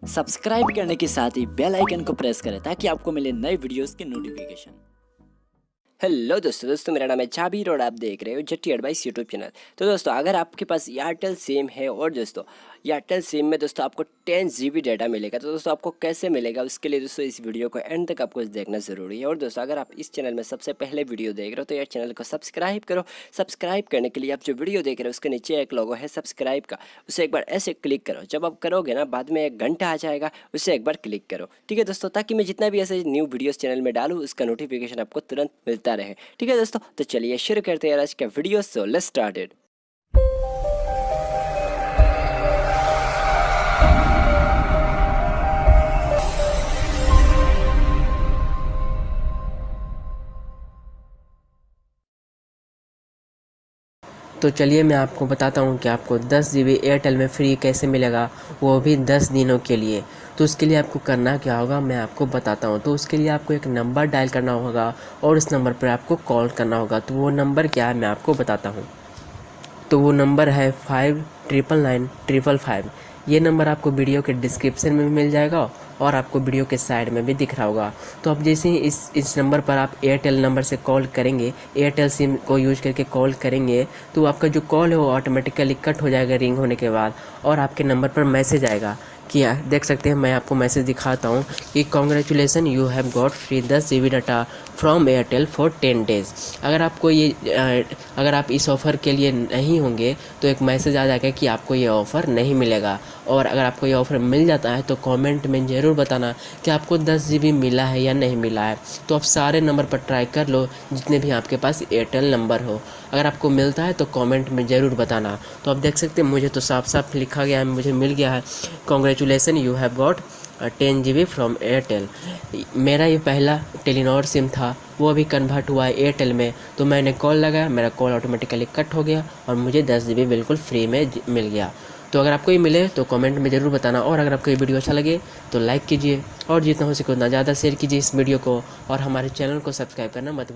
Subscribe करने के साथ ही बेल आइकन को प्रेस करें ताकि आपको मिले नए वीडियोस की नोटिफिकेशन। हेलो दोस्तों मेरा नाम है जाबीर और आप देख रहे हो जट्टी एडवाइस यूट्यूब चैनल। तो दोस्तों अगर आपके पास एयरटेल सिम है और दोस्तों एयरटेल सिम में दोस्तों आपको 10 GB डाटा मिलेगा, तो दोस्तों आपको कैसे मिलेगा उसके लिए दोस्तों इस वीडियो को एंड तक आपको देखना ज़रूरी है। और दोस्तों अगर आप इस चैनल में सबसे पहले वीडियो देख रहे हो तो यार चैनल को सब्सक्राइब करो। सब्सक्राइब करने के लिए आप जो वीडियो देख रहे हो उसके नीचे एक लोगो है सब्सक्राइब का, उसे एक बार ऐसे क्लिक करो। जब आप करोगे ना बाद में एक घंटा आ जाएगा, उसे एक बार क्लिक करो, ठीक है दोस्तों, ताकि मैं जितना भी ऐसे न्यू वीडियोस चैनल में डालूँ उसका नोटिफिकेशन आपको तुरंत मिलता रहे, ठीक है दोस्तों। तो चलिए शुरू करते हैं आज का वीडियो। So let's started. तो चलिए मैं आपको बताता हूँ कि आपको 10 GB एयरटेल में फ्री कैसे मिलेगा, वो भी 10 दिनों के लिए। तो उसके लिए आपको करना क्या होगा मैं आपको बताता हूँ। तो उसके लिए आपको एक नंबर डायल करना होगा और उस नंबर पर आपको कॉल करना होगा। तो वो नंबर क्या है मैं आपको बताता हूँ। तो वो नंबर है 599955। ये नंबर आपको वीडियो के डिस्क्रिप्शन में भी मिल जाएगा और आपको वीडियो के साइड में भी दिख रहा होगा। तो अब जैसे ही इस नंबर पर आप एयरटेल नंबर से कॉल करेंगे, एयरटेल सिम को यूज करके कॉल करेंगे, तो आपका जो कॉल है वो ऑटोमेटिकली कट हो जाएगा रिंग होने के बाद, और आपके नंबर पर मैसेज आएगा कि देख सकते हैं, मैं आपको मैसेज दिखाता हूँ कि congratulation you have got free 10 GB data from Airtel for 10 days. अगर आप इस ऑफ़र के लिए नहीं होंगे तो एक मैसेज आ जाएगा कि आपको ये ऑफ़र नहीं मिलेगा। और अगर आपको ये ऑफ़र मिल जाता है तो कमेंट में ज़रूर बताना कि आपको 10 GB मिला है या नहीं मिला है। तो आप सारे नंबर पर ट्राई कर लो जितने भी आपके पास एयरटेल नंबर हो। अगर आपको मिलता है तो कमेंट में ज़रूर बताना। तो आप देख सकते हैं मुझे तो साफ साफ लिखा गया है, मुझे मिल गया है congratulation you have got 10 GB from Airtel. मेरा ये पहला टेलीनॉर सिम था, वो अभी कन्वर्ट हुआ है एयरटेल में। तो मैंने कॉल लगाया, मेरा कॉल ऑटोमेटिकली कट हो गया और मुझे 10 GB बिल्कुल फ्री में मिल गया। तो अगर आपको ये मिले तो कमेंट में ज़रूर बताना, और अगर आपको ये वीडियो अच्छा लगे तो लाइक कीजिए और जितना हो सके उतना ज़्यादा शेयर कीजिए इस वीडियो को, और हमारे चैनल को सब्सक्राइब करना मत भूलिए।